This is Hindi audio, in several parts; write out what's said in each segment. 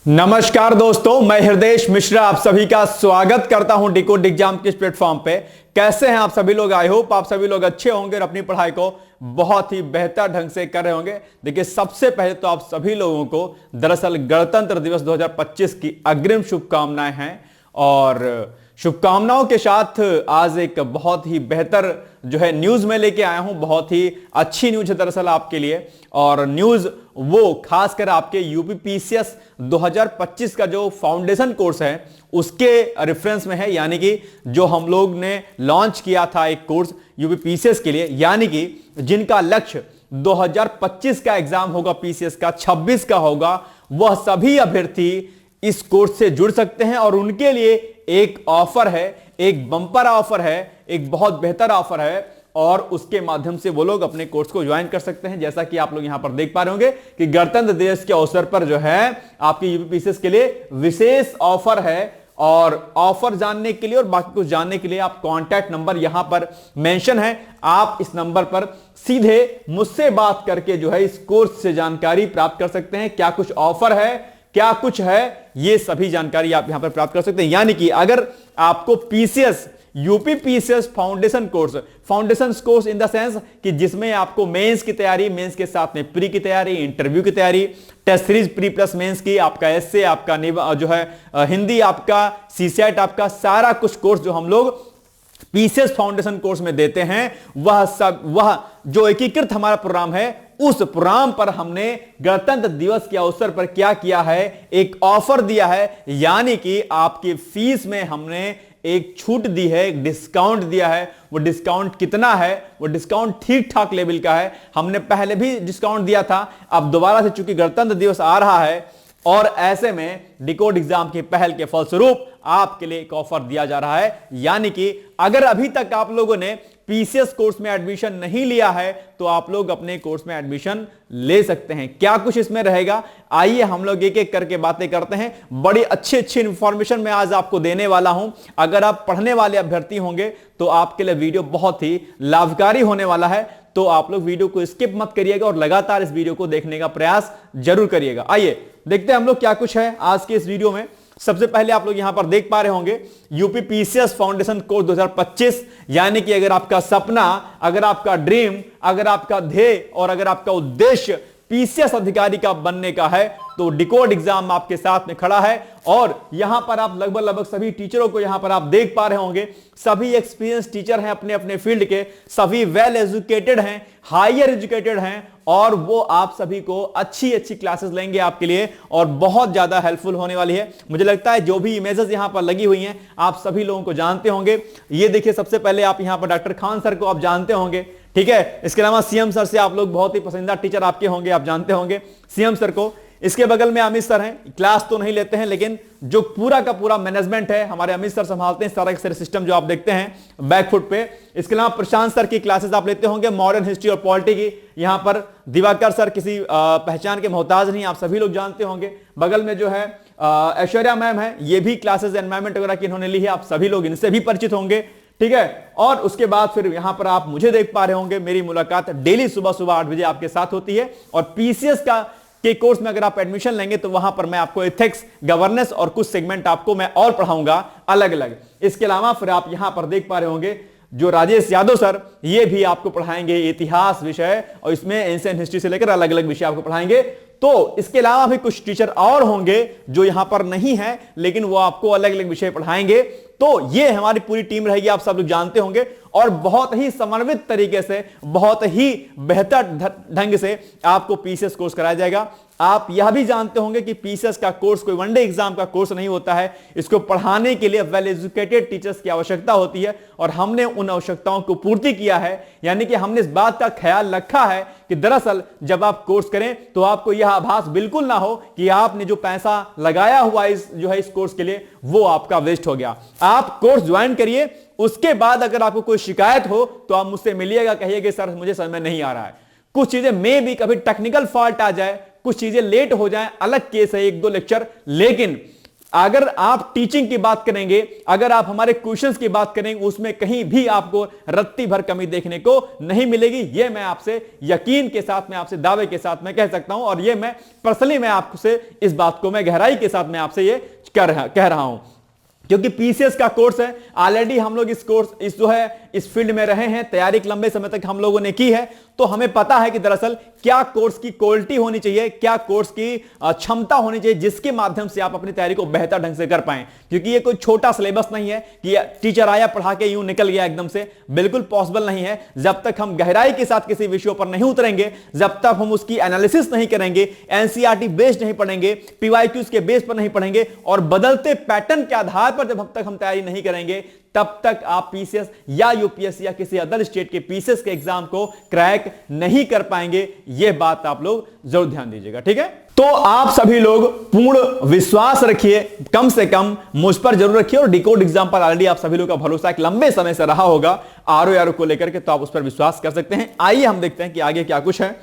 नमस्कार दोस्तों, मैं हृदय मिश्रा आप सभी का स्वागत करता हूं डिकोड एग्जाम के इस प्लेटफॉर्म पे। कैसे हैं आप सभी लोग? आई होप आप सभी लोग अच्छे होंगे और अपनी पढ़ाई को बहुत ही बेहतर ढंग से कर रहे होंगे। देखिए, सबसे पहले तो आप सभी लोगों को दरअसल गणतंत्र दिवस 2025 की अग्रिम शुभकामनाएं हैं और शुभकामनाओं के साथ आज एक बहुत ही बेहतर जो है न्यूज में लेके आया हूं। बहुत ही अच्छी न्यूज है दरअसल आपके लिए, और न्यूज वो खासकर आपके यूपीपीसीएस 2025 का जो फाउंडेशन कोर्स है उसके रेफरेंस में है। यानी कि जो हम लोग ने लॉन्च किया था एक कोर्स यूपीपीसीएस के लिए, यानी कि जिनका लक्ष्य 2025 का एग्जाम होगा, पीसीएस का 26 का होगा, वह सभी अभ्यर्थी इस कोर्स से जुड़ सकते हैं। और उनके लिए एक ऑफर है, एक बम्पर ऑफर है, एक बहुत बेहतर ऑफर है, और उसके माध्यम से वो लोग अपने कोर्स को ज्वाइन कर सकते हैं। जैसा कि आप लोग यहां पर देख पा रहे होंगे कि गणतंत्र दिवस के अवसर पर जो है आपके यूपीपीसीएस के लिए विशेष ऑफर है। और ऑफर जानने के लिए और बाकी कुछ जानने के लिए आप कॉन्टैक्ट नंबर यहां पर मेंशन है, आप इस नंबर पर सीधे मुझसे बात करके जो है इस कोर्स से जानकारी प्राप्त कर सकते हैं। क्या कुछ ऑफर है, क्या कुछ है, ये सभी जानकारी आप यहां पर प्राप्त कर सकते हैं। यानी कि अगर आपको PCS UPPCS foundation course in the sense कि जिसमें आपको मेंस की तैयारी, मेंस के साथ में प्री की तैयारी, इंटरव्यू की तैयारी, test series pre plus mains की, आपका एसए, आपका जो है हिंदी, आपका सीसेट, आपका सारा कुछ कोर्स जो हम लोग पीसीएस फाउंडेशन कोर्स में देते हैं, वह जो एकीकृत हमारा प्रोग्राम है, उस प्रोग्राम पर हमने गणतंत्र दिवस के अवसर पर क्या किया है, एक ऑफर दिया है। यानी कि आपकी फीस में हमने एक छूट दी है, एक डिस्काउंट दिया है। वो डिस्काउंट कितना है? वो डिस्काउंट ठीक ठाक लेवल का है। हमने पहले भी डिस्काउंट दिया था, अब दोबारा से चूंकि गणतंत्र दिवस आ रहा है और ऐसे में डिकोड एग्जाम की पहल के फलस्वरूप आपके लिए एक ऑफर दिया जा रहा है। यानी कि अगर अभी तक आप लोगों ने पीसीएस कोर्स में एडमिशन नहीं लिया है तो आप लोग अपने कोर्स में एडमिशन ले सकते हैं। क्या कुछ इसमें रहेगा, आइए हम लोग एक एक करके बातें करते हैं। बड़ी अच्छी अच्छी इंफॉर्मेशन मैं आज आपको देने वाला हूं। अगर आप पढ़ने वाले अभ्यर्थी होंगे तो आपके लिए वीडियो बहुत ही लाभकारी होने वाला है। तो आप लोग वीडियो को स्किप मत करिएगा और लगातार इस वीडियो को देखने का प्रयास जरूर करिएगा। आइए देखते हैं हम लोग क्या कुछ है आज के इस वीडियो में। सबसे पहले आप लोग यहां पर देख पा रहे होंगे यूपीपीसीएस फाउंडेशन कोर्स 2025। यानी कि अगर आपका सपना, अगर आपका ड्रीम, अगर आपका ध्येय और अगर आपका उद्देश्य पीसीएस अधिकारी का बनने का है तो डिकोड एग्जाम आपके साथ में खड़ा है। और यहां पर आप लगभग सभी टीचरों को यहां पर आप देख पा रहे होंगे। सभी एक्सपीरियंस टीचर हैं अपने अपने फील्ड के, सभी वेल एजुकेटेड हैं, हायर एजुकेटेड हैं, और वो आप सभी को अच्छी अच्छी क्लासेस लेंगे आपके लिए और बहुत ज्यादा हेल्पफुल होने वाली है। मुझे लगता है जो भी इमेजेस यहां पर लगी हुई हैं आप सभी लोगों को जानते होंगे। ये देखिए, सबसे पहले आप यहां पर डॉक्टर खान सर को आप जानते होंगे, ठीक है। इसके अलावा सीएम सर से आप लोग बहुत ही पसंदीदा टीचर आपके होंगे, आप जानते होंगे सीएम सर को। इसके बगल में अमित सर हैं, क्लास तो नहीं लेते हैं लेकिन जो पूरा का पूरा मैनेजमेंट है हमारे अमित सर संभालते हैं, सारा का सारा सिस्टम जो आप देखते हैं बैकफुट पे। इसके अलावा प्रशांत सर की क्लासेस आप लेते होंगे, मॉडर्न हिस्ट्री और पॉलिटी की। यहां पर दिवाकर सर किसी पहचान के मोहताज नहीं, आप सभी लोग जानते होंगे। बगल में जो है ऐश्वर्या मैम है, ये भी क्लासेस एनवायरमेंट वगैरह की इन्होंने ली है, आप सभी लोग इनसे भी परिचित होंगे, ठीक है। और उसके बाद फिर यहां पर आप मुझे देख पा रहे होंगे, मेरी मुलाकात डेली सुबह सुबह 8 बजे आपके साथ होती है। और पीसीएस के कोर्स में अगर आप एडमिशन लेंगे तो वहां पर मैं आपको एथिक्स, गवर्नेंस और कुछ सेगमेंट आपको मैं और पढ़ाऊंगा अलग अलग। इसके अलावा फिर आप यहां पर देख पा रहे होंगे जो राजेश यादव सर, ये भी आपको पढ़ाएंगे इतिहास विषय, और इसमें एंशिएंट हिस्ट्री से लेकर अलग अलग विषय आपको पढ़ाएंगे। तो इसके अलावा भी कुछ टीचर और होंगे जो यहां पर नहीं है लेकिन वो आपको अलग अलग विषय पढ़ाएंगे। तो ये हमारी पूरी टीम रहेगी, आप सब लोग जानते होंगे, और बहुत ही समन्वित तरीके से, बहुत ही बेहतर ढंग से आपको पीसीएस कोर्स कराया जाएगा। आप यह भी जानते होंगे कि पीसीएस का कोर्स कोई वनडे एग्जाम का कोर्स नहीं होता है। इसको पढ़ाने के लिए वेल एजुकेटेड टीचर्स की आवश्यकता होती है और हमने उन आवश्यकताओं को पूर्ति किया है। यानी कि हमने इस बात का ख्याल रखा है कि दरअसल जब आप कोर्स करें तो आपको यह आभास बिल्कुल ना हो कि आपने जो पैसा लगाया हुआ इस कोर्स के लिए वो आपका वेस्ट हो गया। आप कोर्स ज्वाइन करिए, उसके बाद अगर आपको कोई शिकायत हो तो आप मुझसे मिलिएगा, कहिएगा सर मुझे समझ में नहीं आ रहा है। कुछ चीजें में भी कभी टेक्निकल फॉल्ट आ जाए, कुछ चीजें लेट हो जाएं, अलग केस है, 1-2 लेक्चर, लेकिन अगर आप टीचिंग की बात करेंगे, अगर आप हमारे क्वेश्चंस की बात करेंगे, उसमें कहीं भी आपको रत्ती भर कमी देखने को नहीं मिलेगी। यह मैं आपसे यकीन के साथ, मैं आपसे दावे के साथ मैं कह सकता हूं, और यह मैं पर्सनली मैं आपसे इस बात को मैं गहराई के साथ मैं आपसे यह कह रहा हूं, क्योंकि पीसीएस का कोर्स है। ऑलरेडी हम लोग इस जो है इस फील्ड में रहे हैं, तैयारी एक लंबे समय तक हम लोगों ने की है, तो हमें पता है कि दरअसल क्या कोर्स की क्वालिटी होनी चाहिए, क्या कोर्स की क्षमता होनी चाहिए, जिसके माध्यम से आप अपनी तैयारी को बेहतर ढंग से कर पाएं। क्योंकि ये कोई छोटा सिलेबस नहीं है कि टीचर आया पढ़ा के यूं निकल गया एकदम से, बिल्कुल पॉसिबल नहीं है। जब तक हम गहराई के साथ किसी विषयों पर नहीं उतरेंगे, जब तक हम उसकी एनालिसिस नहीं करेंगे, एनसीईआरटी बेस्ड नहीं पढ़ेंगे, पीवाईक्यूज के बेस पर नहीं पढ़ेंगे, और बदलते पैटर्न के आधार पर जब तक हम तैयारी नहीं करेंगे, तब तक आप पीसीएस या यूपीएससी या किसी अदर स्टेट के पीसीएस के एग्जाम को क्रैक नहीं कर पाएंगे। यह बात आप लोग जरूर ध्यान दीजिएगा, ठीक है। तो आप सभी लोग पूर्ण विश्वास रखिए, कम से कम मुझ पर जरूर रखिए, और डिकोड एग्जाम पर ऑलरेडी आप सभी लोग का भरोसा एक लंबे समय से रहा होगा आरओ को लेकर के, तो आप उस पर विश्वास कर सकते हैं। आइए हम देखते हैं कि आगे क्या कुछ है।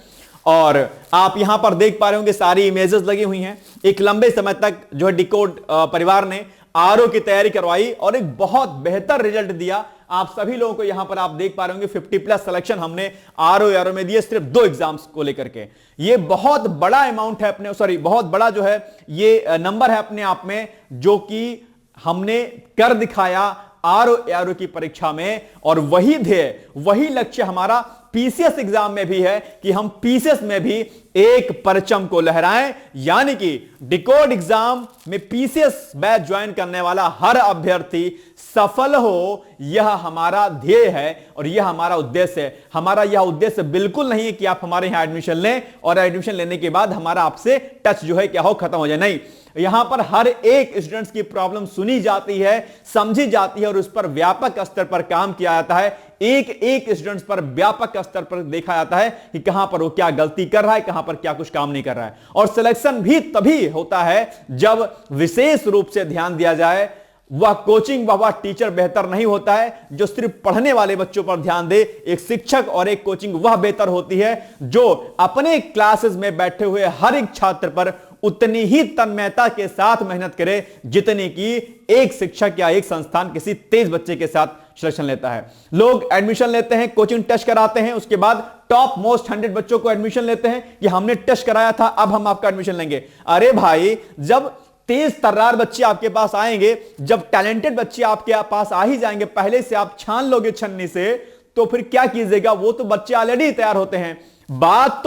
और आप यहां पर देख पा रहे होंगे सारी इमेजेस लगी हुई हैं। एक लंबे समय तक जो है डिकोड परिवार ने आरओ की तैयारी करवाई और एक बहुत बेहतर रिजल्ट दिया। आप सभी लोगों को यहां पर आप देख पा रहे होंगे 50+ सिलेक्शन हमने आरओ में दिए, सिर्फ 2 एग्जाम्स को लेकर के। ये बहुत बड़ा अमाउंट है अपने, सॉरी बहुत बड़ा जो है ये नंबर है अपने आप में, जो कि हमने कर दिखाया आरओ की परीक्षा में। और वही ध्येय, वही लक्ष्य हमारा पीसीएस एग्जाम में भी है कि हम पीसीएस में भी एक परचम को लहराएं, यानी कि डिकोड एग्जाम में पीसीएस बैच ज्वाइन करने वाला हर अभ्यर्थी सफल हो, यह हमारा ध्येय है और यह हमारा उद्देश्य है। हमारा यह उद्देश्य बिल्कुल नहीं है कि आप हमारे यहां एडमिशन लें और एडमिशन लेने के बाद हमारा आपसे टच जो है क्या हो, खत्म हो जाए। नहीं, यहां पर हर एक स्टूडेंट्स की प्रॉब्लम सुनी जाती है, समझी जाती है और उस पर व्यापक स्तर पर काम किया जाता है। एक स्टूडेंट्स पर व्यापक स्तर पर देखा जाता है कि कहां पर वो क्या गलती कर रहा है, कहां पर क्या कुछ काम नहीं कर रहा है। और सिलेक्शन भी तभी होता है जब विशेष रूप से ध्यान दिया जाए। वह कोचिंग वह टीचर बेहतर नहीं होता है जो सिर्फ पढ़ने वाले बच्चों पर ध्यान दे। एक शिक्षक और एक कोचिंग वह बेहतर होती है जो अपने क्लासेस में बैठे हुए हर एक छात्र पर उतनी ही तन्मयता के साथ मेहनत करे जितनी कि एक शिक्षक या एक संस्थान किसी तेज बच्चे के साथ सिलेक्शन लेता है। लोग एडमिशन लेते हैं, कोचिंग टेस्ट कराते हैं, उसके बाद टॉप मोस्ट 100 बच्चों को एडमिशन लेते हैं कि हमने टेस्ट कराया था, अब हम आपका एडमिशन लेंगे। अरे भाई, जब तेज तर्रार बच्चे आपके पास आएंगे, जब टैलेंटेड बच्चे आपके पास आ ही जाएंगे, पहले से आप छान लोगे छन्नी से, तो फिर क्या कीजिएगा? वो तो बच्चे ऑलरेडी तैयार होते हैं। बात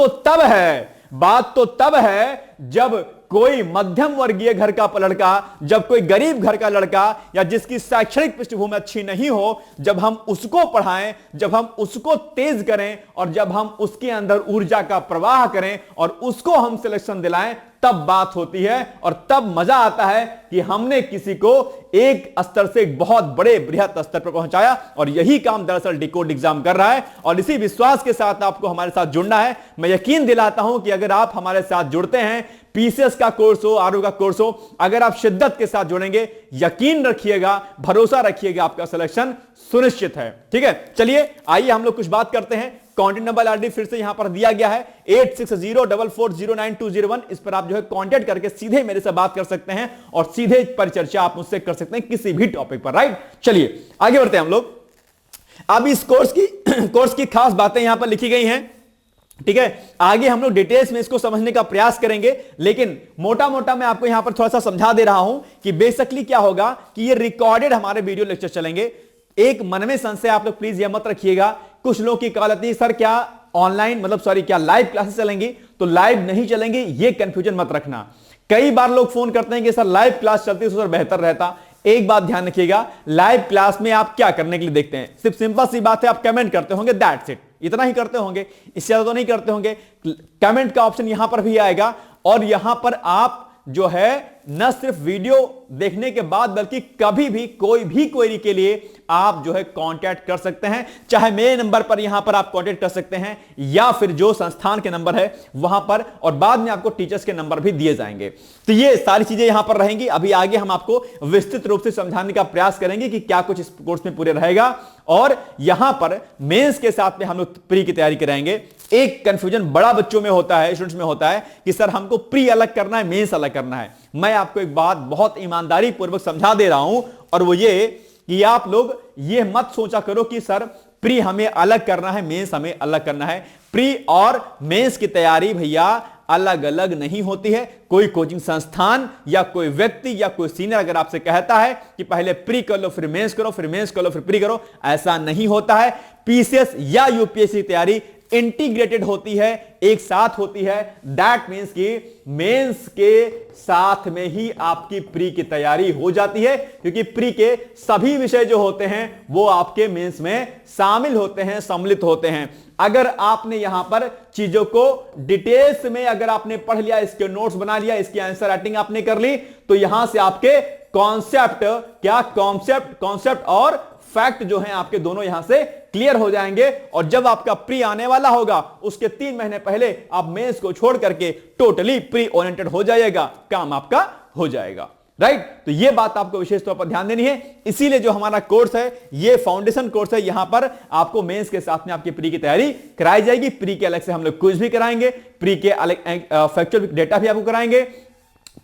तो तब है जब कोई मध्यम वर्गीय घर का लड़का, जब कोई गरीब घर का लड़का या जिसकी शैक्षणिक पृष्ठभूमि अच्छी नहीं हो, जब हम उसको पढ़ाएं, जब हम उसको तेज करें और जब हम उसके अंदर ऊर्जा का प्रवाह करें और उसको हम सिलेक्शन दिलाएं, तब बात होती है और तब मजा आता है कि हमने किसी को एक स्तर से एक बहुत बड़े बृहत स्तर पर पहुंचाया। और यही काम दरअसल डिकोड एग्जाम कर रहा है और इसी विश्वास के साथ आपको हमारे साथ जुड़ना है। मैं यकीन दिलाता हूं कि अगर आप हमारे साथ जुड़ते हैं, पीसीएस का कोर्स हो, आरओ का कोर्स हो, अगर आप शिद्दत के साथ जुड़ेंगे, यकीन रखिएगा, भरोसा रखिएगा, आपका सिलेक्शन सुनिश्चित है। ठीक है, चलिए आइए हम लोग कुछ बात करते हैं। कॉन्टेक्ट नंबर ऑलरेडी फिर से यहां पर दिया गया है 8604409201। इस पर आप जो है कांटेक्ट करके सीधे मेरे से बात कर सकते हैं और सीधे परिचर्चा आप मुझसे कर सकते हैं किसी भी टॉपिक पर, राइट। चलिए आगे बढ़ते हैं हम लोग। अब इस कोर्स की खास बातें यहां पर लिखी गई हैं, ठीक है। आगे हम लोग डिटेल्स में इसको समझने का प्रयास करेंगे, लेकिन मोटा मोटा मैं आपको यहां पर थोड़ा सा समझा दे रहा हूं कि बेसिकली क्या होगा कि ये रिकॉर्डेड हमारे वीडियो लेक्चर चलेंगे। एक मन में संशय आप लोग प्लीज यह मत रखिएगा। कुछ लोग की कॉल आती है, सर क्या ऑनलाइन क्या लाइव क्लासेस चलेंगी? तो लाइव नहीं चलेंगी, ये कंफ्यूजन मत रखना। कई बार लोग फोन करते हैं कि सर लाइव क्लास चलती है तो सर बेहतर रहता। एक बात ध्यान रखिएगा, लाइव क्लास में आप क्या करने के लिए देखते हैं? सिर्फ सिंपल सी बात है, आप कमेंट करते होंगे, दैट्स इट, इतना ही करते होंगे, इससे ज्यादा तो नहीं करते होंगे। कमेंट का ऑप्शन यहां पर भी आएगा और यहां पर आप जो है न सिर्फ वीडियो देखने के बाद बल्कि कभी भी कोई भी क्वेरी के लिए आप जो है कांटेक्ट कर सकते हैं। चाहे मेरे नंबर पर यहां पर आप कांटेक्ट कर सकते हैं या फिर जो संस्थान के नंबर है वहां पर, और बाद में आपको टीचर्स के नंबर भी दिए जाएंगे। तो ये सारी चीजें यहां पर रहेंगी। अभी आगे हम आपको विस्तृत रूप से समझाने का प्रयास करेंगे कि क्या कुछ इस कोर्स में पूरे रहेगा। और यहां पर मेंस के साथ में हम लोग प्री की तैयारी कराएंगे। एक कंफ्यूजन बड़ा बच्चों में होता है, स्टूडेंट्स में होता है कि सर हमको प्री अलग करना है, मेंस अलग करना है। मैं आपको एक बात बहुत ईमानदारी पूर्वक समझा दे रहा हूं, और वो ये कि आप लोग ये मत सोचा करो कि सर प्री हमें अलग करना है, मेंस हमें अलग करना है। प्री और मेंस की तैयारी भैया अलग अलग नहीं होती है। कोई कोचिंग संस्थान या कोई व्यक्ति या कोई सीनियर अगर आपसे कहता है कि पहले प्री कर लो फिर मेंस करो, फिर मेंस कर लो फिर प्री करो, ऐसा नहीं होता है। पीसीएस या यूपीएससी की तैयारी इंटीग्रेटेड होती है, एक साथ होती है। दैट मींस कि मेंस के साथ में ही आपकी प्री की तैयारी हो जाती है, क्योंकि प्री के सभी विषय जो होते हैं वो आपके मेंस में शामिल होते हैं, सम्मिलित होते हैं। अगर आपने यहां पर चीजों को डिटेल्स में अगर आपने पढ़ लिया, इसके नोट्स बना लिया, इसकी आंसर राइटिंग आपने कर ली, तो यहां से आपके कॉन्सेप्ट और फैक्ट जो है आपके दोनों यहां से क्लियर हो जाएंगे। और जब आपका प्री आने वाला होगा उसके 3 महीने पहले आप मेंस को छोड़ करके टोटली प्री ओरिएंटेड हो जाइएगा, काम आपका हो जाएगा। राइट, तो ये बात आपको विशेष तौर पर ध्यान देनी है। इसीलिए जो हमारा कोर्स है ये फाउंडेशन कोर्स है, यहां पर आपको मेंस के साथ में आपकी प्री की तैयारी कराई जाएगी। प्री के अलग से हम लोग क्विज भी कराएंगे, प्री के अलग फैक्चुअल डेटा भी आपको कराएंगे,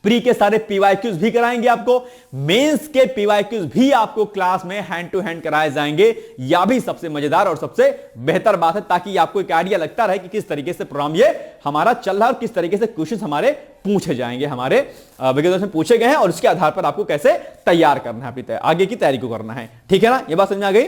प्री के सारे पीवाईक्यूज भी कराएंगे आपको, मेंस के पीवाईक्यूज भी आपको क्लास में हैंड टू हैंड कराए जाएंगे। यह भी सबसे मजेदार और सबसे बेहतर बात है, ताकि आपको एक आइडिया लगता रहे कि किस तरीके से प्रोग्राम ये हमारा चल रहा है और किस तरीके से क्वेश्चन हमारे पूछे जाएंगे, हमारे विगत में पूछे गए हैं, और उसके आधार पर आपको कैसे तैयार करना है, अपनी आगे की तैयारी को करना है। ठीक है ना, ये बात समझ में आ गई।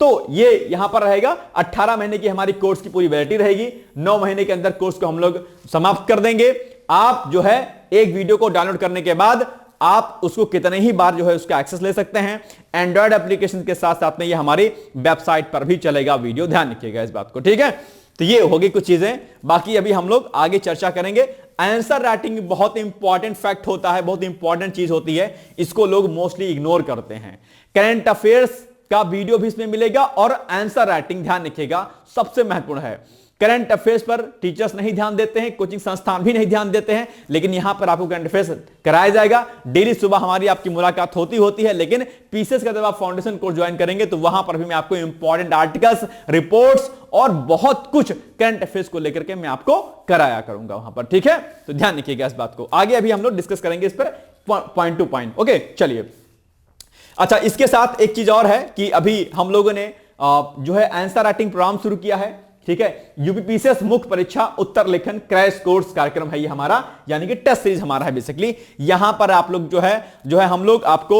तो ये यहां पर रहेगा 18 महीने की हमारी कोर्स की पूरी वैलिडिटी रहेगी। 9 महीने के अंदर कोर्स को हम लोग समाप्त कर देंगे। आप जो है एक वीडियो को डाउनलोड करने के बाद आप उसको कितने ही बार जो है उसका एक्सेस ले सकते हैं। एंड्रॉयड एप्लीकेशन के साथ साथ में ये हमारी वेबसाइट पर भी चलेगा वीडियो, ध्यान रखिएगा इस बात को। ठीक है, तो ये होगी कुछ चीजें, बाकी अभी हम लोग आगे चर्चा करेंगे। आंसर राइटिंग बहुत इंपॉर्टेंट फैक्ट होता है, बहुत इंपॉर्टेंट चीज होती है, इसको लोग मोस्टली इग्नोर करते हैं। करंट अफेयर्स का वीडियो भी इसमें मिलेगा, और आंसर राइटिंग ध्यान रखिएगा सबसे महत्वपूर्ण है। करंट अफेयर्स पर टीचर्स नहीं ध्यान देते हैं, कोचिंग संस्थान भी नहीं ध्यान देते हैं, लेकिन यहां पर आपको करंट अफेयर्स कराया जाएगा। डेली सुबह हमारी आपकी मुलाकात होती है, लेकिन पीसीएस का जब आप फाउंडेशन कोर्स ज्वाइन करेंगे तो वहां पर भी मैं आपको इंपॉर्टेंट आर्टिकल्स, रिपोर्ट्स और बहुत कुछ करंट अफेयर्स को लेकर के मैं आपको कराया करूंगा वहां पर। ठीक है, तो ध्यान रखिएगा इस बात को। आगे अभी हम लोग डिस्कस करेंगे इस पर पॉइंट टू पॉइंट। ओके, चलिए। अच्छा, इसके साथ एक चीज और है कि अभी हम लोगों ने जो है आंसर राइटिंग प्रोग्राम शुरू किया है। ठीक है, यूपीपीसीएस मुख्य परीक्षा उत्तर लेखन क्रैश कोर्स कार्यक्रम है ये हमारा, यानी कि टेस्ट सीरीज हमारा है बेसिकली। यहां पर आप लोग जो है हम लोग आपको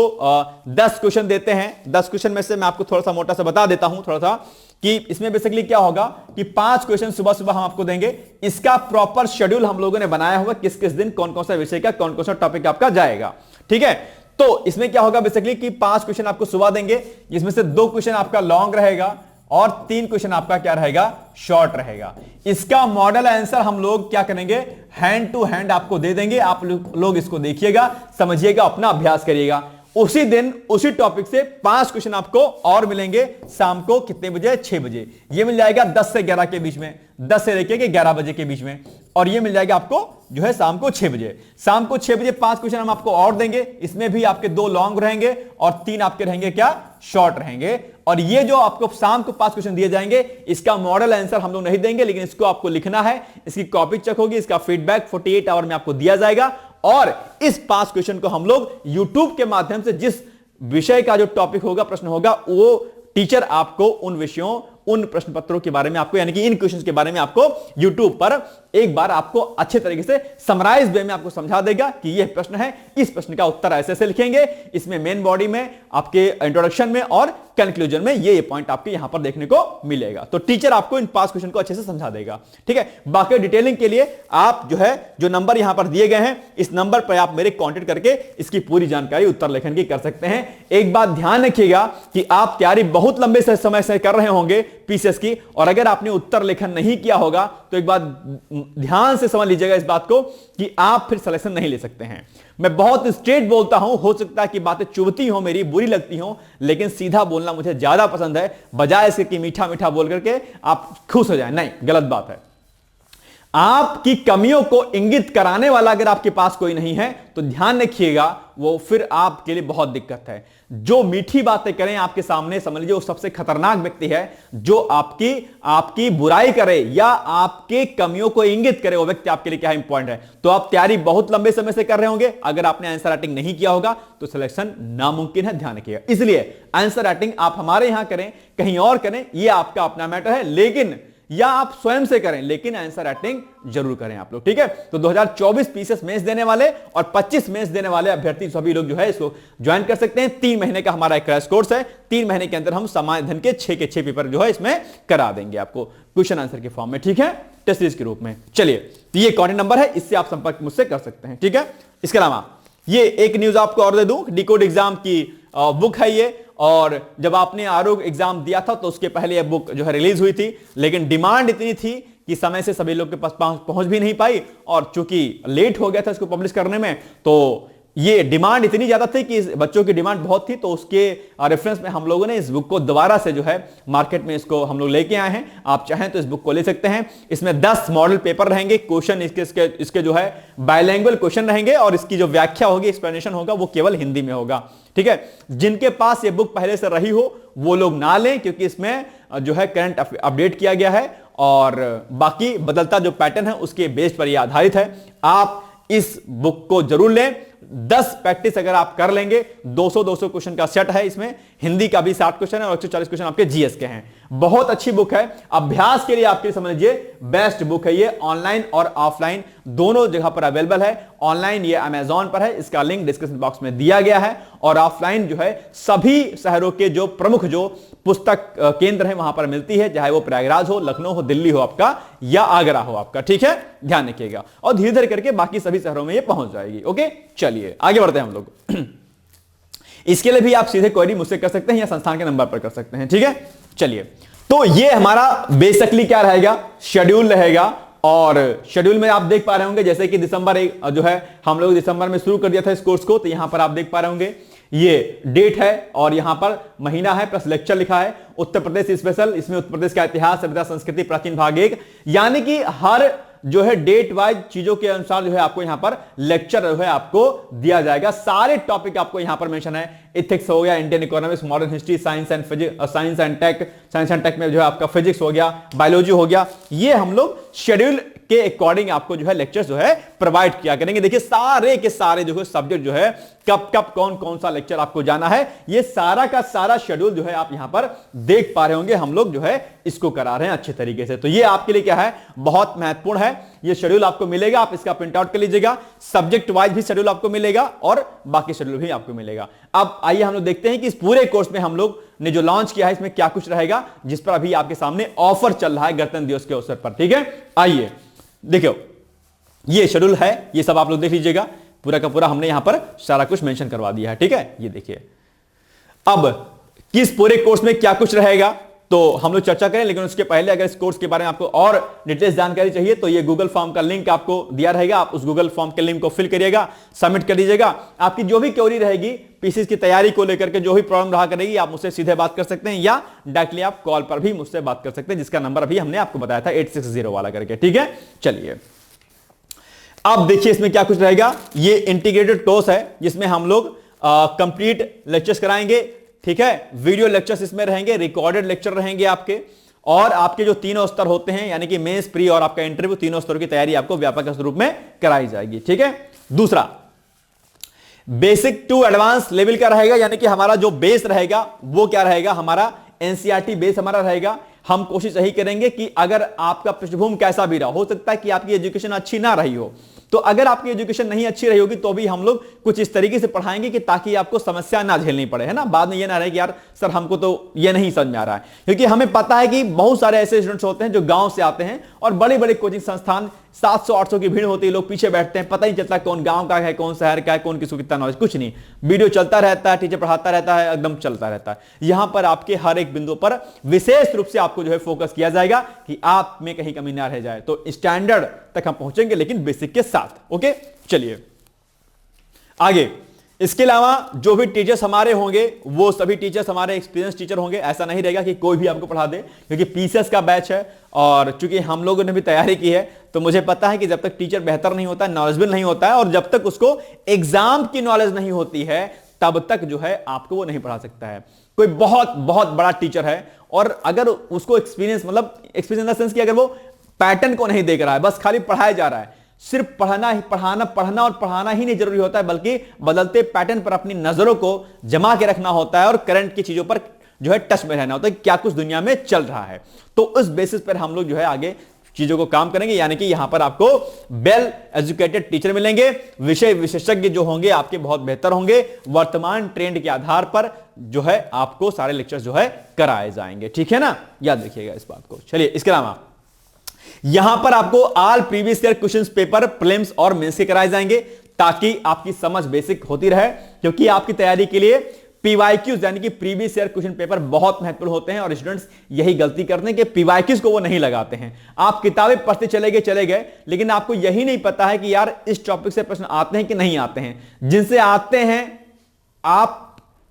10 क्वेश्चन देते हैं। 10 क्वेश्चन में से मैं आपको थोड़ा सा मोटा सा बता देता हूं थोड़ा सा, कि इसमें बेसिकली क्या होगा कि 5 क्वेश्चन सुबह सुबह हम आपको देंगे। इसका प्रॉपर शेड्यूल हम लोगों ने बनाया हुआ, किस किस दिन कौन कौन सा विषय का कौन कौन सा टॉपिक आपका जाएगा। ठीक है, तो इसमें क्या होगा बेसिकली कि 5 क्वेश्चन आपको सुबह देंगे, जिसमें से 2 क्वेश्चन आपका लॉन्ग रहेगा और 3 क्वेश्चन आपका क्या रहेगा, शॉर्ट रहेगा। इसका मॉडल आंसर हम लोग क्या करेंगे, हैंड टू हैंड आपको दे देंगे। आप लोग इसको देखिएगा, समझिएगा, अपना अभ्यास करिएगा। उसी दिन उसी टॉपिक से 5 क्वेश्चन आपको और मिलेंगे शाम को कितने बजे, 6 बजे। ये मिल जाएगा 10 से 11 के बीच में, 10 से लेके 11 बजे के बीच में, और ये मिल जाएगा आपको जो है शाम को 6 बजे। शाम को 6 बजे 5 क्वेश्चन हम आपको और देंगे। इसमें भी आपके 2 लॉन्ग रहेंगे और 3 आपके रहेंगे क्या, शॉर्ट रहेंगे। और ये जो आपको शाम को 5 क्वेश्चन दिए जाएंगे, इसका मॉडल आंसर हम लोग नहीं देंगे, लेकिन इसको आपको लिखना है, इसकी कॉपी चेक होगी, इसका फीडबैक 48 आवर में आपको दिया जाएगा। और इस 5 क्वेश्चन को हम लोग YouTube के माध्यम से, जिस विषय का जो टॉपिक होगा, प्रश्न होगा, वो टीचर आपको उन विषयों, उन प्रश्न पत्रों के बारे में आपको, यानी कि इन क्वेश्चंस के बारे में आपको YouTube पर एक बार आपको अच्छे तरीके से समराइज वे में आपको समझा देगा कि यह प्रश्न है, इस प्रश्न का उत्तर ऐसे ऐसे लिखेंगे। इसमें मेन बॉडी में, आपके इंट्रोडक्शन में और कंक्लूजन में ये पॉइंट आपको यहां पर देखने को मिलेगा। तो टीचर आपको इन 5 क्वेश्चन को अच्छे से समझा देगा। ठीक है, बाकी डिटेलिंग के लिए आप जो नंबर यहां पर दिए गए हैं, इस नंबर पर आप मेरे कॉन्टेक्ट करके इसकी पूरी जानकारी उत्तर लेखन की कर सकते हैं। एक बात ध्यान रखिएगा कि आप तैयारी बहुत लंबे समय से कर रहे होंगे पीसीएस की, और अगर आपने उत्तर लेखन नहीं किया होगा तो एक बात ध्यान से समझ लीजिएगा इस बात को कि आप फिर सिलेक्शन नहीं ले सकते हैं। मैं बहुत स्ट्रेट बोलता हूं, हो सकता है कि बातें चुभती हो, मेरी बुरी लगती हो, लेकिन सीधा बोलना मुझे ज्यादा पसंद है, बजाय इसके कि मीठा मीठा बोल करके आप खुश हो जाए। नहीं, गलत बात है। आपकी कमियों को इंगित कराने वाला अगर आपके पास कोई नहीं है तो ध्यान रखिएगा, वो फिर आपके लिए बहुत दिक्कत है। जो मीठी बातें करें आपके सामने, समझ लीजिए वो सबसे खतरनाक व्यक्ति है। जो आपकी बुराई करे या आपके कमियों को इंगित करे, वो व्यक्ति आपके लिए क्या इंपॉर्टेंट है। तो आप तैयारी बहुत लंबे समय से कर रहे होंगे, अगर आपने आंसर राइटिंग नहीं किया होगा तो सिलेक्शन नामुमकिन है, ध्यान रखिएगा। इसलिए आंसर राइटिंग आप हमारे यहां करें, कहीं और करें, यह आपका अपना मैटर है, लेकिन या आप स्वयं से करें, लेकिन आंसर राइटिंग जरूर करें आप लोग, ठीक है। तो 2024 पीसीएस मेंस देने वाले और 25 मेंस देने वाले अभ्यर्थी सभी लोग जो है इसको ज्वाइन कर सकते हैं। 3 महीने का हमारा एक क्रैश कोर्स है। 3 महीने के अंदर हम सामान्य अध्ययन के 6 के 6 पेपर जो है इसमें करा देंगे आपको क्वेश्चन आंसर के फॉर्म में, ठीक है, टेस्ट सीरीज के रूप में। चलिए, तो ये कॉन्टैक्ट नंबर है, इससे आप संपर्क मुझसे कर सकते हैं, ठीक है। इसके अलावा ये एक न्यूज आपको और दे दूं, डिकोड एग्जाम की बुक है ये, और जब आपने आरोग्य एग्जाम दिया था तो उसके पहले यह बुक जो है रिलीज हुई थी, लेकिन डिमांड इतनी थी कि समय से सभी लोग के पास पहुंच भी नहीं पाई, और चूंकि लेट हो गया था इसको पब्लिश करने में, तो ये डिमांड इतनी ज्यादा थी कि बच्चों की डिमांड बहुत थी, तो उसके रेफरेंस में हम लोगों ने इस बुक को दोबारा से जो है मार्केट में इसको हम लोग लेके आए हैं। आप चाहें तो इस बुक को ले सकते हैं। इसमें 10 मॉडल पेपर रहेंगे, क्वेश्चन इसके जो है बायलैंग्वेज क्वेश्चन रहेंगे, और इसकी जो व्याख्या होगी, एक्सप्लेनेशन होगा, वो केवल हिंदी में होगा, ठीक है। जिनके पास ये बुक पहले से रही हो वो लोग ना लें, क्योंकि इसमें जो है करंट अपडेट किया गया है, और बाकी बदलता जो पैटर्न है उसके बेस पर यह आधारित है। आप इस बुक को जरूर लें। 10 प्रैक्टिस अगर आप कर लेंगे, 200 क्वेश्चन का सेट है इसमें, हिंदी का भी 60 क्वेश्चन है और 140 क्वेश्चन आपके जीएस के हैं। बहुत अच्छी बुक है, अभ्यास के लिए आपके समझ लीजिए बेस्ट बुक है ये। ऑनलाइन और ऑफलाइन दोनों जगह पर अवेलेबल है। ऑनलाइन ये अमेजॉन पर है, इसका लिंक डिस्क्रिप्शन बॉक्स में दिया गया है, और ऑफलाइन जो है सभी शहरों के जो प्रमुख जो पुस्तक केंद्र है वहां पर मिलती है, चाहे वो प्रयागराज हो, लखनऊ हो, दिल्ली हो आपका, या आगरा हो आपका, ठीक है, ध्यान रखिएगा। और धीरे धीरे करके बाकी सभी शहरों में ये पहुंच जाएगी। ओके, चलिए आगे बढ़ते हैं हम लोग। इसके लिए भी आप सीधे क्वेरी मुझसे कर सकते हैं या संस्थान के नंबर पर कर सकते हैं, ठीक है। चलिए, तो ये हमारा बेसिकली क्या रहेगा, शेड्यूल रहेगा, और शेड्यूल में आप देख पा रहे होंगे जैसे कि दिसंबर जो है हम लोग दिसंबर में शुरू कर दिया था इस कोर्स को, तो यहां पर आप देख पा रहे होंगे ये डेट है और यहां पर महीना है प्लस लेक्चर लिखा है। उत्तर प्रदेश स्पेशल, इसमें उत्तर प्रदेश का इतिहास, सभ्यता, संस्कृति, प्राचीन भाग 1, यानी कि हर जो है डेट वाइज चीजों के अनुसार जो है आपको यहां पर लेक्चर जो है आपको दिया जाएगा। सारे टॉपिक आपको यहां पर मेंशन है, इथिक्स हो गया, Indian economics, modern history, science and physics, science and tech में जो है आपका फिजिक्स हो गया, बायोलॉजी हो गया। ये हम लोग शेड्यूल के अकॉर्डिंग आपको जो है लेक्चर्स जो है प्रोवाइड किया करेंगे। देखिए सारे के सारे जो है सब्जेक्ट जो है कब कब कौन कौन सा लेक्चर आपको जाना है, ये सारा का सारा शेड्यूल जो है आप यहां पर देख पा रहे होंगे। हम लोग जो है इसको करा रहे हैं अच्छे तरीके से, तो ये आपके लिए क्या है, बहुत महत्वपूर्ण है। ये शेड्यूल आपको मिलेगा, आप इसका प्रिंट आउट कर लीजिएगा। सब्जेक्ट वाइज भी शेड्यूल आपको मिलेगा और बाकी शेड्यूल भी आपको मिलेगा। अब आइए हम लोग देखते हैं कि इस पूरे कोर्स में हम लोग ने जो लॉन्च किया है इसमें क्या कुछ रहेगा, जिस पर अभी आपके सामने ऑफर चल रहा है गणतंत्र दिवस के अवसर पर, ठीक है। आइए देखो, ये शेड्यूल है, ये सब आप लोग देख लीजिएगा, पूरा का पूरा हमने यहां पर सारा कुछ मेंशन करवा दिया है, ठीक है। ये देखिए अब किस पूरे कोर्स में क्या कुछ रहेगा तो हम लोग चर्चा करें, लेकिन उसके पहले अगर इस कोर्स के बारे में आपको और डिटेल्स जानकारी चाहिए तो ये गूगल फॉर्म का लिंक आपको दिया रहेगा, आप उस गूगल फॉर्म के लिंक को फिल करिएगा, सबमिट कर दीजिएगा। आपकी जो भी क्वेरी रहेगी पीसीएस की तैयारी को लेकर के, जो भी प्रॉब्लम रहा करेगी, आप मुझसे सीधे बात कर सकते हैं या डायरेक्टली आप कॉल पर भी मुझसे बात कर सकते हैं, जिसका नंबर अभी हमने आपको बताया था 860 वाला करके, ठीक है। चलिए अब देखिए इसमें क्या कुछ रहेगा। ये इंटीग्रेटेड कोर्स है जिसमें हम लोग कंप्लीट लेक्चर्स कराएंगे, ठीक है। वीडियो लेक्चर्स इसमें रहेंगे, रिकॉर्डेड लेक्चर रहेंगे आपके, और आपके जो तीनों स्तर होते हैं यानी कि मेंस, प्री और आपका इंटरव्यू, तीनों स्तरों की तैयारी आपको व्यापक स्वरूप में कराई जाएगी, ठीक है। दूसरा बेसिक टू एडवांस लेवल का रहेगा, यानी कि हमारा जो बेस रहेगा वो क्या रहेगा, हमारा एनसीईआरटी बेस हमारा रहेगा। हम कोशिश यही करेंगे कि अगर आपका पृष्ठभूमि कैसा भी रहा, हो सकता है कि आपकी एजुकेशन अच्छी ना रही हो, तो अगर आपकी एजुकेशन नहीं अच्छी रही होगी तो भी हम लोग कुछ इस तरीके से पढ़ाएंगे कि ताकि आपको समस्या ना झेलनी पड़े, है ना। बाद में ये ना रहे कि यार सर हमको तो ये नहीं समझ में आ रहा है, क्योंकि हमें पता है कि बहुत सारे ऐसे स्टूडेंट्स होते हैं जो गांव से आते हैं और बड़े बड़े कोचिंग संस्थान 700-800 की भीड़ होती है, लोग पीछे बैठते हैं, पता ही चलता कौन गांव का है, कौन शहर का है, कौन किसको कितना नॉलेज, कुछ नहीं। वीडियो चलता रहता है, टीचर पढ़ाता रहता है, एकदम चलता रहता है। यहां पर आपके हर एक बिंदु पर विशेष रूप से आपको जो है फोकस किया जाएगा कि आप में कहीं कमी ना रह जाए। तो स्टैंडर्ड तक हम पहुंचेंगे, लेकिन बेसिक के साथ। ओके, चलिए आगे। इसके अलावा जो भी टीचर्स हमारे होंगे वो सभी टीचर्स हमारे एक्सपीरियंस टीचर होंगे। ऐसा नहीं रहेगा कि कोई भी आपको पढ़ा दे, क्योंकि पीसीएस का बैच है और चूंकि हम लोगों ने भी तैयारी की है तो मुझे पता है कि जब तक टीचर बेहतर नहीं होता है, नॉलेजेबल नहीं होता है और जब तक उसको एग्जाम की नॉलेज नहीं होती है तब तक जो है आपको वो नहीं पढ़ा सकता है। कोई बहुत बहुत बड़ा टीचर है और अगर उसको एक्सपीरियंस, मतलब एक्सपीरियंस इन द सेंस कि अगर वो पैटर्न को नहीं देख रहा है, बस खाली पढ़ाया जा रहा है, सिर्फ पढ़ना और पढ़ाना ही नहीं जरूरी होता है, बल्कि बदलते पैटर्न पर अपनी नजरों को जमा के रखना होता है और करंट की चीजों पर जो है टच में रहना होता है, क्या कुछ दुनिया में चल रहा है। तो उस बेसिस पर हम लोग जो है आगे चीजों को काम करेंगे, यानी कि यहां पर आपको वेल एजुकेटेड टीचर मिलेंगे, विषय विशेषज्ञ जो होंगे आपके बहुत बेहतर होंगे, वर्तमान ट्रेंड के आधार पर जो है आपको सारे लेक्चर्स जो है कराए जाएंगे। ठीक है ना, याद रखिएगा इस बात को। चलिए, इसके अलावा यहां पर आपको all previous year questions paper prelims और मेंस के कराए जाएंगे ताकि आपकी समझ बेसिक होती रहे, क्योंकि आपकी तैयारी के लिए पीवाईक्यूज यानी कि प्रीवियस ईयर क्वेश्चन पेपर बहुत महत्वपूर्ण होते हैं और स्टूडेंट्स यही गलती करते हैं कि पीवाईक्यूज को वो नहीं लगाते हैं। आप किताबें पढ़ते चले गए, लेकिन आपको यही नहीं पता है कि यार इस टॉपिक से प्रश्न आते हैं कि नहीं आते हैं। जिनसे आते हैं आप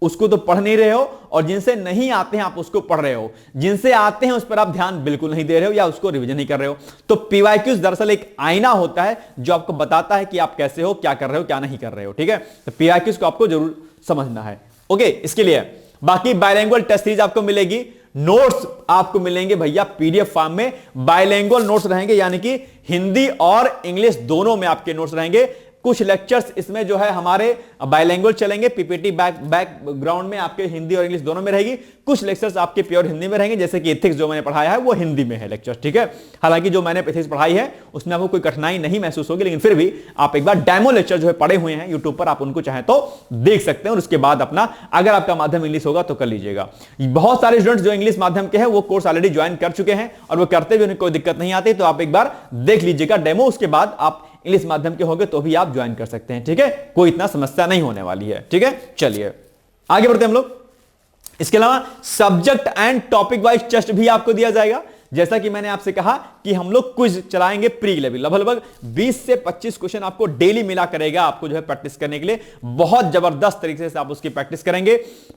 उसको तो पढ़ नहीं रहे हो और जिनसे नहीं आते हैं आप उसको पढ़ रहे हो, जिनसे आते हैं उस पर आप ध्यान बिल्कुल नहीं दे रहे हो या उसको रिवीजन नहीं कर रहे हो। तो पीवाईक्यूज दरअसल एक आईना होता है जो आपको बताता है कि आप कैसे हो, क्या कर रहे हो, क्या नहीं कर रहे हो। ठीक है, तो पीवाईक्यूज को आपको जरूर समझना है। ओके, इसके लिए बाकी बाइलिंगुअल टेस्ट सीरीज आपको मिलेगी, नोट्स आपको मिलेंगे भैया पीडीएफ फॉर्म में। बाइलिंगुअल नोट्स रहेंगे, यानी कि हिंदी और इंग्लिश दोनों में आपके नोट्स रहेंगे। कुछ लेक्चर्स इसमें जो है हमारे बाइलिंगुअल चलेंगे, पीपीटी बैकग्राउंड में आपके हिंदी और इंग्लिश दोनों में रहेगी। कुछ लेक्चर्स आपके प्योर हिंदी में रहेंगे, जैसे कि एथिक्स जो मैंने पढ़ाया है वो हिंदी में है लेक्चर। ठीक है, हालांकि जो मैंने एथिक्स पढ़ाई है उसमें आपको कोई कठिनाई नहीं महसूस होगी, लेकिन फिर भी आप एक बार डेमो लेक्चर जो है पढ़े हुए हैं यूट्यूब पर, आप उनको चाहें तो देख सकते हैं और उसके बाद अपना, अगर आपका माध्यम इंग्लिश होगा तो कर लीजिएगा। बहुत सारे स्टूडेंट्स जो इंग्लिश माध्यम के हैं वो कोर्स ऑलरेडी ज्वाइन कर चुके हैं और वो करते भी उन्हें कोई दिक्कत नहीं आती, तो आप एक बार देख लीजिएगा डेमो, उसके बाद आप इंग्लिश माध्यम के होंगे तो भी आप ज्वाइन कर सकते हैं। ठीक है, कोई इतना समस्या नहीं होने वाली है। ठीक है, चलिए आगे बढ़ते हैं हम लोग। इसके अलावा subject and topic wise test भी आपको दिया जाएगा। जैसा कि मैंने आपसे कहा कि हम लोग क्विज चलाएंगे प्री लेवल, लगभग 20 से 25 क्वेश्चन आपको डेली मिला करेगा, आपको जो है प्रैक्टिस करने के लिए बहुत जबरदस्त तरीके से आप उसकी प्रैक्टिस करेंगे।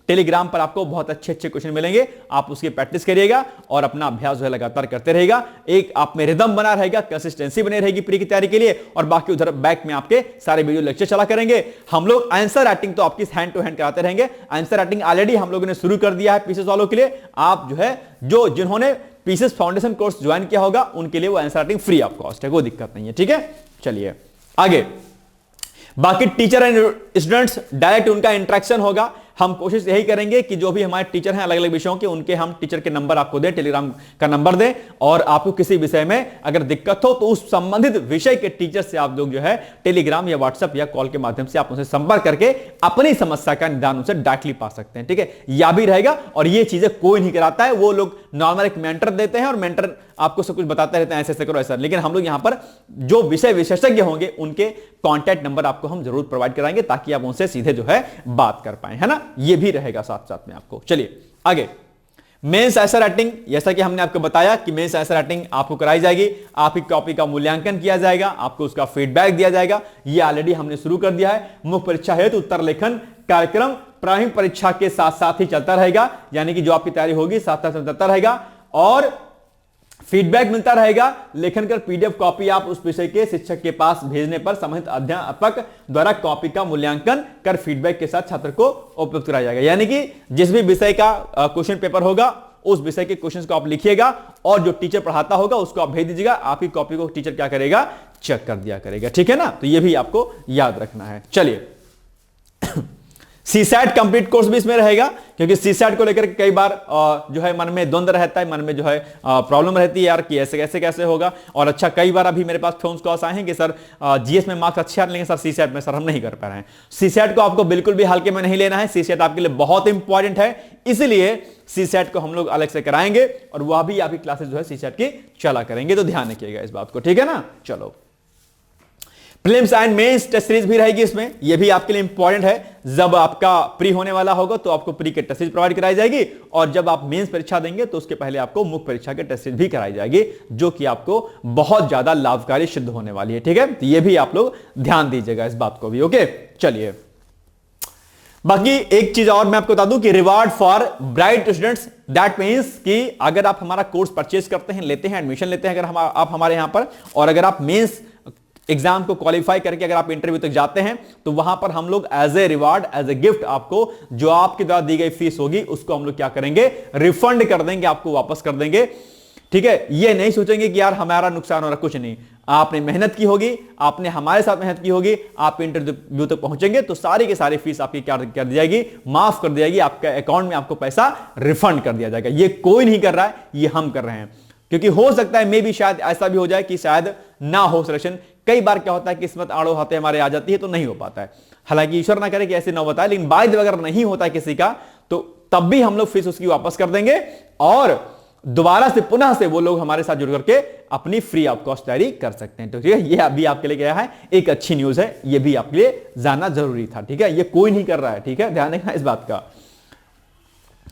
टेलीग्राम पर आपको बहुत अच्छे अच्छे क्वेश्चन मिलेंगे, आप उसकी प्रैक्टिस करिएगा और अपना अभ्यास जो है लगातार करते रहेगा। एक आप में रिदम बना रहेगा, कंसिस्टेंसी बनी रहेगी प्री की तैयारी के लिए, और बाकी उधर बैक में आपके सारे वीडियो लेक्चर चला करेंगे। हम लोग आंसर राइटिंग तो आपकी हैंड टू हैंड कराते रहेंगे। आंसर राइटिंग ऑलरेडी हम लोगों ने शुरू कर दिया है पीसीएस वालों के लिए। आप जो है जिन्होंने पीसीएस फाउंडेशन कोर्स ज्वाइन किया होगा उनके लिए वो answer writing free of cost है, कोई दिक्कत नहीं है। ठीक है, चलिए आगे। बाकी टीचर एंड स्टूडेंट्स डायरेक्ट उनका इंटरेक्शन होगा। हम कोशिश यही करेंगे कि जो भी हमारे टीचर हैं अलग अलग विषयों के, उनके हम टीचर के नंबर आपको दें, टेलीग्राम का नंबर दें, और आपको किसी विषय में अगर दिक्कत हो तो उस संबंधित विषय के टीचर से आप लोग जो है टेलीग्राम या व्हाट्सएप या कॉल के माध्यम से आप उनसे संपर्क करके अपनी समस्या का निदान उनसे डायरेक्टली पा सकते हैं। ठीक है, यह भी रहेगा। और ये चीजें कोई नहीं कराता है, वो लोग नॉर्मल एक मेंटर देते हैं और मेंटर आपको सब कुछ बताते रहते हैं, ऐसे ऐसे करो ऐसा। लेकिन हम लोग यहां पर जो विषय विशेषज्ञ होंगे उनके कॉन्टैक्ट नंबर आपको हम जरूर प्रोवाइड कराएंगे ताकि आप उनसे सीधे जो है बात कर पाए, है ना। ये भी रहेगा साथ साथ में आपको। चलिए आगे, मेंस आंसर राइटिंग, जैसा कि हमने आपको बताया कि मेंस आंसर राइटिंग आपको कराई जाएगी, आपकी कॉपी का मूल्यांकन किया जाएगा, आपको उसका फीडबैक दिया जाएगा। ये ऑलरेडी हमने शुरू कर दिया है। मुख्य परीक्षा हेतु उत्तर लेखन कार्यक्रम प्रारंभिक परीक्षा के साथ साथ ही चलता रहेगा, यानी कि जो आपकी तैयारी होगी साथ साथ चलता रहेगा और फीडबैक मिलता रहेगा। लेखन कर पीडीएफ कॉपी आप उस विषय के शिक्षक के पास भेजने पर संबंधित अध्यापक द्वारा कॉपी का मूल्यांकन कर फीडबैक के साथ छात्र को उपयुक्त कराया जाएगा। यानी कि जिस भी विषय का क्वेश्चन पेपर होगा उस विषय के क्वेश्चंस को आप लिखिएगा और जो टीचर पढ़ाता होगा उसको आप भेज दीजिएगा, आपकी कॉपी को टीचर क्या करेगा, चेक कर दिया करेगा। ठीक है ना, तो यह भी आपको याद रखना है। चलिए सीसैट कंप्लीट कोर्स भी इसमें रहेगा, क्योंकि सीसैट को लेकर कई बार जो है मन में द्वंद्व रहता है, मन में जो है प्रॉब्लम रहती है यार कि ऐसे कैसे कैसे होगा। और अच्छा, कई बार अभी मेरे पास फोन कॉल्स आए हैं कि सर जीएस में मार्क्स अच्छे आ रहे हैं सर, सीसैट में सर हम नहीं कर पा रहे हैं। सीसैट को आपको बिल्कुल भी हल्के में नहीं लेना है, सीसैट आपके लिए बहुत इंपॉर्टेंट है, इसलिए सीसैट को हम लोग अलग से कराएंगे और वह भी आपकी क्लासेस जो है सीसैट की चला करेंगे, तो ध्यान रखिएगा इस बात को। ठीक है ना, चलो prelims and mains test series भी रहेगी इसमें, यह भी आपके लिए इंपॉर्टेंट है। जब आपका प्री होने वाला होगा तो आपको प्री के टेस्ट सीरीज प्रोवाइड कराई जाएगी और जब आप मेंस परीक्षा देंगे तो उसके पहले आपको मुख्य परीक्षा के टेस्ट सीरीज भी कराई जाएगी, जो कि आपको बहुत ज्यादा लाभकारी सिद्ध होने वाली है। ठीक है, तो यह भी आप लोग ध्यान दीजिएगा इस बात को भी। ओके, चलिए बाकी एक चीज और मैं आपको बता दूं कि reward for bright students, that means कि अगर आप हमारा कोर्स परचेज करते हैं, लेते हैं, एडमिशन लेते हैं अगर आप हमारे यहां पर, और अगर आप मेंस एग्जाम को क्वालिफाई करके अगर आप इंटरव्यू तक जाते हैं, तो वहां पर हम लोग as a reward, as a gift आपको जो आपके द्वारा दी गई फीस होगी उसको हम लोग क्या करेंगे, रिफंड कर देंगे, आपको वापस कर देंगे। ठीक है, ये नहीं सोचेंगे कि यार हमारा नुकसान हो रहा, कुछ नहीं, आपने मेहनत की होगी, आपने हमारे साथ मेहनत की होगी, आप इंटरव्यू तक पहुंचेंगे तो सारी की सारी फीस आपकी क्या कर दी जाएगी, माफ कर दी जाएगी, आपके अकाउंट में आपको पैसा रिफंड कर दिया जाएगा। ये कोई नहीं कर रहा है, ये हम कर रहे हैं, क्योंकि हो सकता है मे भी शायद ऐसा भी हो जाए कि शायद ना हो सिलेक्शन। कई बार क्या होता है, किस्मत आड़ो हाथे हमारे आ जाती है तो नहीं हो पाता है, हालांकि ईश्वर ना करे कि ऐसे ना होता है, लेकिन बाय द वे अगर नहीं होता है किसी का तो तब भी हम लोग फीस उसकी वापस कर देंगे और दोबारा से पुनः से वो लोग हमारे साथ जुड़ करके अपनी फ्री ऑफ कॉस्ट तैयारी कर सकते हैं। तो ठीक है, ये अभी आपके लिए क्या है, एक अच्छी न्यूज है, ये भी आपके लिए जानना जरूरी था। ठीक है, ये कोई नहीं कर रहा है, ठीक है, ध्यान रखना इस बात का,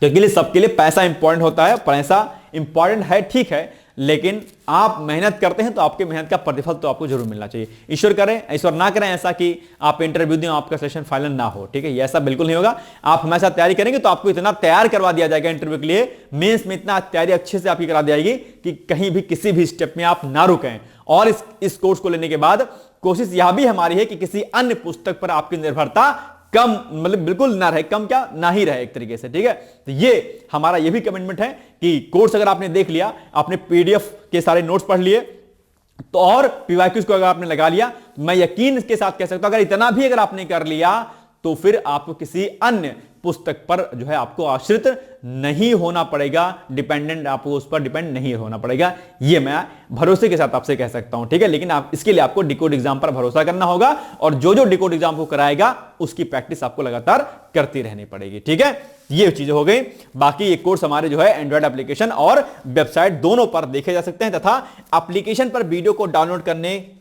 क्योंकि सबके लिए पैसा इंपॉर्टेंट होता है, पैसा इंपॉर्टेंट है, ठीक है, लेकिन आप मेहनत करते हैं तो आपके मेहनत का प्रतिफल तो आपको जरूर मिलना चाहिए। ईश्वर करें, ईश्वर ना करें ऐसा कि आप इंटरव्यू दें आपका सेशन फाइनल ना हो। ठीक है, ये ऐसा बिल्कुल नहीं होगा। आप हमारे साथ तैयारी करेंगे तो आपको इतना तैयार करवा दिया जाएगा इंटरव्यू के लिए, मेंस में इतना तैयारी अच्छे से आपकी करा दी जाएगी कि कहीं भी किसी भी स्टेप में आप ना रुकें। और इस कोर्स को लेने के बाद कोशिश यह भी हमारी है कि किसी अन्य पुस्तक पर आपकी निर्भरता कम, मतलब बिल्कुल ना रहे, कम क्या ना ही रहे एक तरीके से। ठीक है, तो ये हमारा ये भी कमिटमेंट है कि कोर्स अगर आपने देख लिया, आपने पीडीएफ के सारे नोट्स पढ़ लिए तो, और पीवाईक्यूज को अगर आपने लगा लिया, तो मैं यकीन के साथ कह सकता हूं अगर इतना भी अगर आपने कर लिया तो फिर आपको किसी अन्य पुस्तक पर जो है आपको आश्रित नहीं होना पड़ेगा, डिपेंडेंट, आपको उस पर डिपेंड नहीं होना पड़ेगा, ये मैं भरोसे के साथ आपसे कह सकता हूं। ठीक है, लेकिन आप इसके लिए आपको डिकोड एग्जाम पर भरोसा करना होगा और जो जो डिकोड एग्जाम को कराएगा उसकी प्रैक्टिस आपको लगातार करती रहनी पड़ेगी। ठीक है, ये चीजें हो गई। बाकी ये कोर्स हमारे जो है एंड्रॉइड एप्लीकेशन और वेबसाइट दोनों पर देखे जा सकते हैं, तथा एप्लीकेशन पर वीडियो को डाउनलोड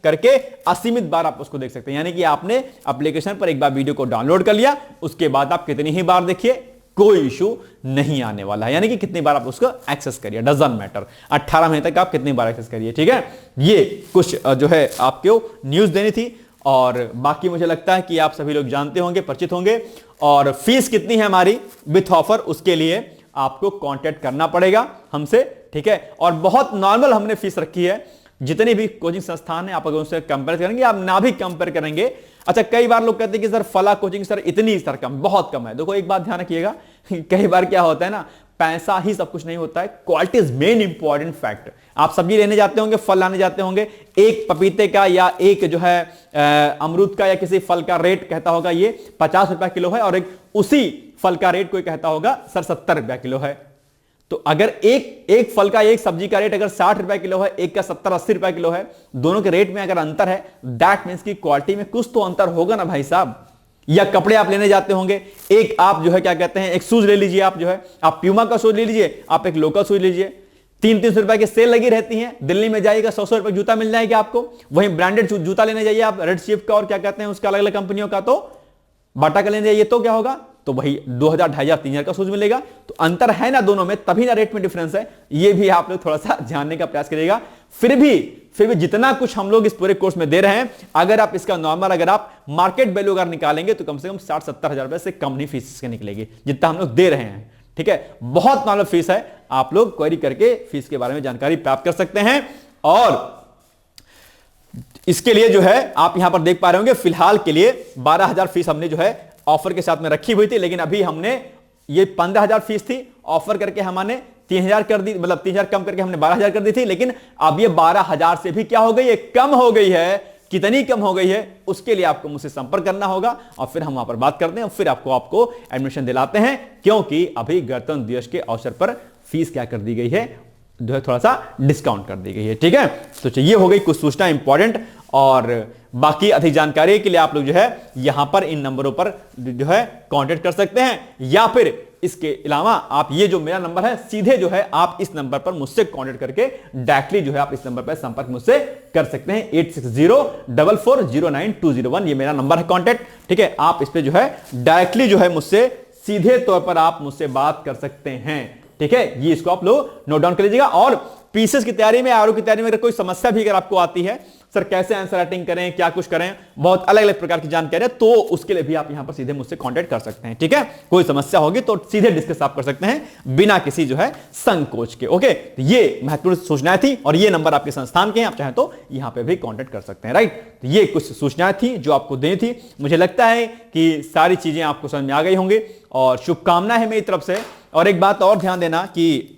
करके असीमित बार आप उसको देख सकते हैं। यानी कि आपने एप्लीकेशन पर एक बार वीडियो को डाउनलोड कर लिया, उसके बाद आप कितनी ही बार देखिए, कोई इशू नहीं आने वाला है। यानी कि कितनी बार आप उसको एक्सेस करिए, डजंट मैटर, 18 महीने तक आप कितनी बार एक्सेस करिए। ठीक है, ये कुछ जो है आपको न्यूज देनी थी, और बाकी मुझे लगता है कि आप सभी लोग जानते होंगे, परिचित होंगे। और फीस कितनी है हमारी विथ ऑफर, उसके लिए आपको कांटेक्ट करना पड़ेगा हमसे। ठीक है, और बहुत नॉर्मल हमने फीस रखी है, जितने भी कोचिंग संस्थान है आप अगर उनसे कंपेयर करेंगे, आप ना भी कंपेयर करेंगे। अच्छा, कई बार लोग कहते हैं कि सर फला कोचिंग सर इतनी, सर कम, बहुत कम है। देखो एक बात ध्यान रखिएगा, कई बार क्या होता है ना, पैसा ही सब कुछ नहीं होता है, quality is main important fact. आप सब्जी लेने जाते होंगे, फल लाने जाते होंगे, एक पपीते का या एक जो है अमरूद का या किसी फल का रेट कहता होगा ये 50 रुपया किलो है, और एक उसी फल का रेट कोई कहता होगा सर 70 रुपया किलो है। तो अगर एक फल का, एक सब्जी का रेट अगर 60 रुपया किलो है, एक का 70-80 रुपया किलो है, दोनों के रेट में अगर अंतर है, दैट मींस की क्वालिटी में कुछ तो अंतर होगा ना भाई साहब। या कपड़े आप लेने जाते होंगे, एक आप जो है क्या कहते हैं, एक शूज ले लीजिए, आप जो है आप प्यूमा का शूज ले लीजिए, आप एक लोकल शूज लीजिए, 300-300 रुपए की सेल लगी रहती है। दिल्ली में जाइएगा 100 रुपए जूता मिल जाएगा आपको। वहीं ब्रांडेड जूता लेने जाइए आप, रेड शिफ्ट का और क्या कहते हैं उसका अलग अलग कंपनियों का, तो बाटा का लेने जाइए तो क्या होगा, तो वही 2000, 2500, 3000 का शूज मिलेगा। तो अंतर है ना दोनों में, तभी ना रेट में डिफरेंस है। ये भी आप लोग थोड़ा सा जानने का प्रयास करिएगा। फिर भी जितना कुछ हम लोग इस पूरे कोर्स में दे रहे हैं, अगर आप इसका नॉर्मल, अगर आप मार्केट वैल्यू अगर निकालेंगे तो कम से कम 60-70 हजार रुपए से कम नहीं फीस इसके निकलेगी, जितना हम लोग दे रहे हैं। ठीक है, बहुत नॉर्मल फीस है, आप लोग क्वेरी करके फीस के बारे में जानकारी प्राप्त कर सकते हैं। और इसके लिए जो है आप यहां पर देख पा रहे होंगे, फिलहाल के लिए 12,000 फीस हमने जो है ऑफर के साथ में रखी हुई थी, लेकिन अभी हमने ये 15,000 फीस थी, ऑफर करके हमने 3,000 कर दी, मतलब 3,000 कम करके हमने 12,000 कर दी थी। लेकिन अब ये 12,000 से भी क्या हो गई है, कम हो गई है। कितनी कम हो गई है उसके लिए आपको मुझसे संपर्क करना होगा, और फिर हम वहां पर बात करते हैं, और फिर आपको एडमिशन दिलाते हैं। क्योंकि अभी गणतंत्र दिवस के अवसर पर फीस क्या कर दी गई है, जो है थोड़ा सा डिस्काउंट कर दी गई है। ठीक है, तो ये हो गई कुछ सूचना इंपॉर्टेंट। और बाकी अधिक जानकारी के लिए आप लोग जो है यहां पर इन नंबरों पर जो है कांटेक्ट कर सकते हैं, या फिर इसके अलावा आप ये जो मेरा नंबर है, सीधे जो है आप इस नंबर पर मुझसे कांटेक्ट करके डायरेक्टली जो है आप इस नंबर पर संपर्क मुझसे कर सकते हैं। 8604409201 ये मेरा नंबर है कांटेक्ट। ठीक है, आप इस पे जो है डायरेक्टली जो है मुझसे सीधे तौर पर आप मुझसे बात कर सकते हैं। ठीक है, ये इसको आप लोग नोट डाउन कर लीजिएगा। और पीसीएस की तैयारी में, आरओ की तैयारी में अगर कोई समस्या भी अगर आपको आती है, सर कैसे आंसर राइटिंग करें, क्या कुछ करें, बहुत अलग अलग प्रकार की जानकारी है, तो उसके लिए भी आप यहां पर सीधे मुझसे कांटेक्ट कर सकते हैं। ठीक है, कोई समस्या होगी तो सीधे डिस्कस आप कर सकते हैं बिना किसी जो है संकोच के। ओके, ये महत्वपूर्ण सूचनाएं थी और ये नंबर आपके संस्थान के हैं, आप चाहें तो यहां पे भी कांटेक्ट कर सकते हैं। राइट, तो ये कुछ सूचनाएं थी जो आपको देनी थी। मुझे लगता है कि सारी चीजें आपको समझ में आ गई होंगी और शुभकामनाएं है मेरी तरफ से। और एक बात और ध्यान देना कि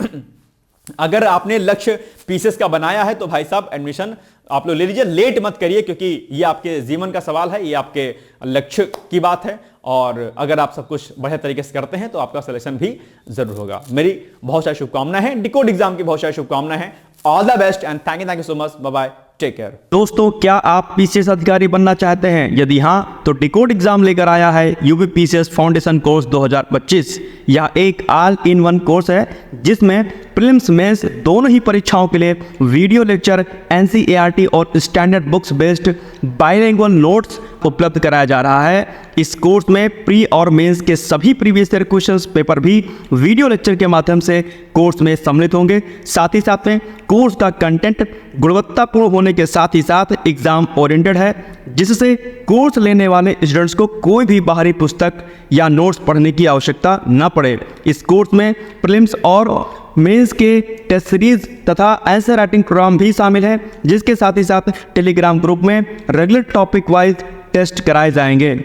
अगर आपने लक्ष्य पीसीएस का बनाया है तो भाई साहब एडमिशन आप लोग ले लीजिए, लेट मत करिए, क्योंकि ये आपके जीवन का सवाल है, ये आपके लक्ष्य की बात है। और अगर आप सब कुछ बढ़िया तरीके से करते हैं तो आपका सिलेक्शन भी जरूर होगा। मेरी बहुत सारी शुभकामनाएं हैं, डिकोड एग्जाम की बहुत सारी शुभकामनाएं हैं। All the best and thank you so much. Bye bye, take care. दोस्तों, क्या आप पीसीएस अधिकारी बनना चाहते हैं? यदि हाँ, तो डिकोड एग्जाम लेकर आया है यूपी पीसीएस फाउंडेशन कोर्स 2025। यह एक ऑल इन वन कोर्स है जिसमें प्रीलिम्स मेंस दोनों ही परीक्षाओं के लिए वीडियो लेक्चर, एनसीईआरटी और standard books based bilingual notes उपलब्ध कराया जा रहा है। इस कोर्स में प्री और मेंस के सभी प्रीवियस ईयर क्वेश्चंस पेपर भी वीडियो लेक्चर के माध्यम से कोर्स में सम्मिलित होंगे। साथ ही साथ में कोर्स का कंटेंट गुणवत्तापूर्ण होने के साथ ही साथ एग्जाम ओरिएंटेड है, जिससे कोर्स लेने वाले स्टूडेंट्स को कोई भी बाहरी पुस्तक या नोट्स पढ़ने की आवश्यकता न पड़े। इस कोर्स में प्रीलिम्स और मेंस के टेस्ट सीरीज तथा आंसर राइटिंग प्रोग्राम भी शामिल है, जिसके साथ ही साथ टेलीग्राम ग्रुप में रेगुलर टॉपिक वाइज टेस्ट कराए जाएंगे।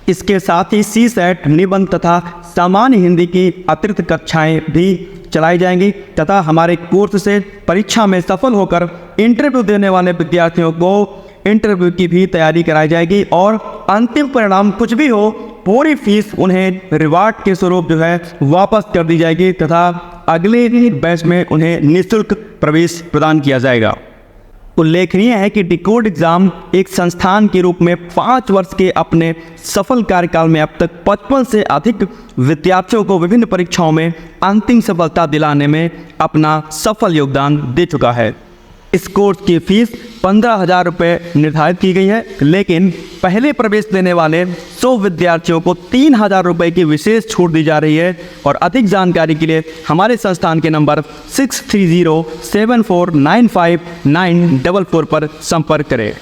इसके साथ ही सीसेट, निबंध तथा सामान्य हिंदी की अतिरिक्त कक्षाएं भी चलाई जाएंगी तथा हमारे कोर्स से परीक्षा में सफल होकर इंटरव्यू देने वाले विद्यार्थियों को इंटरव्यू की भी तैयारी कराई जाएगी और अंतिम परिणाम कुछ भी हो, पूरी फीस उन्हें रिवार्ड के स्वरूप जो है वापस कर दी जाएगी तथा अगले बैच में उन्हें निःशुल्क प्रवेश प्रदान किया जाएगा। उल्लेखनीय है कि डिकोड एग्जाम एक संस्थान के रूप में 5 वर्ष के अपने सफल कार्यकाल में अब तक 55 से अधिक विद्यार्थियों को विभिन्न परीक्षाओं में अंतिम सफलता दिलाने में अपना सफल योगदान दे चुका है। इस कोर्स की फीस 15,000 रुपये निर्धारित की गई है, लेकिन पहले प्रवेश लेने वाले 100 विद्यार्थियों को 3,000 रुपये की विशेष छूट दी जा रही है। और अधिक जानकारी के लिए हमारे संस्थान के नंबर 6307495944 पर संपर्क करें।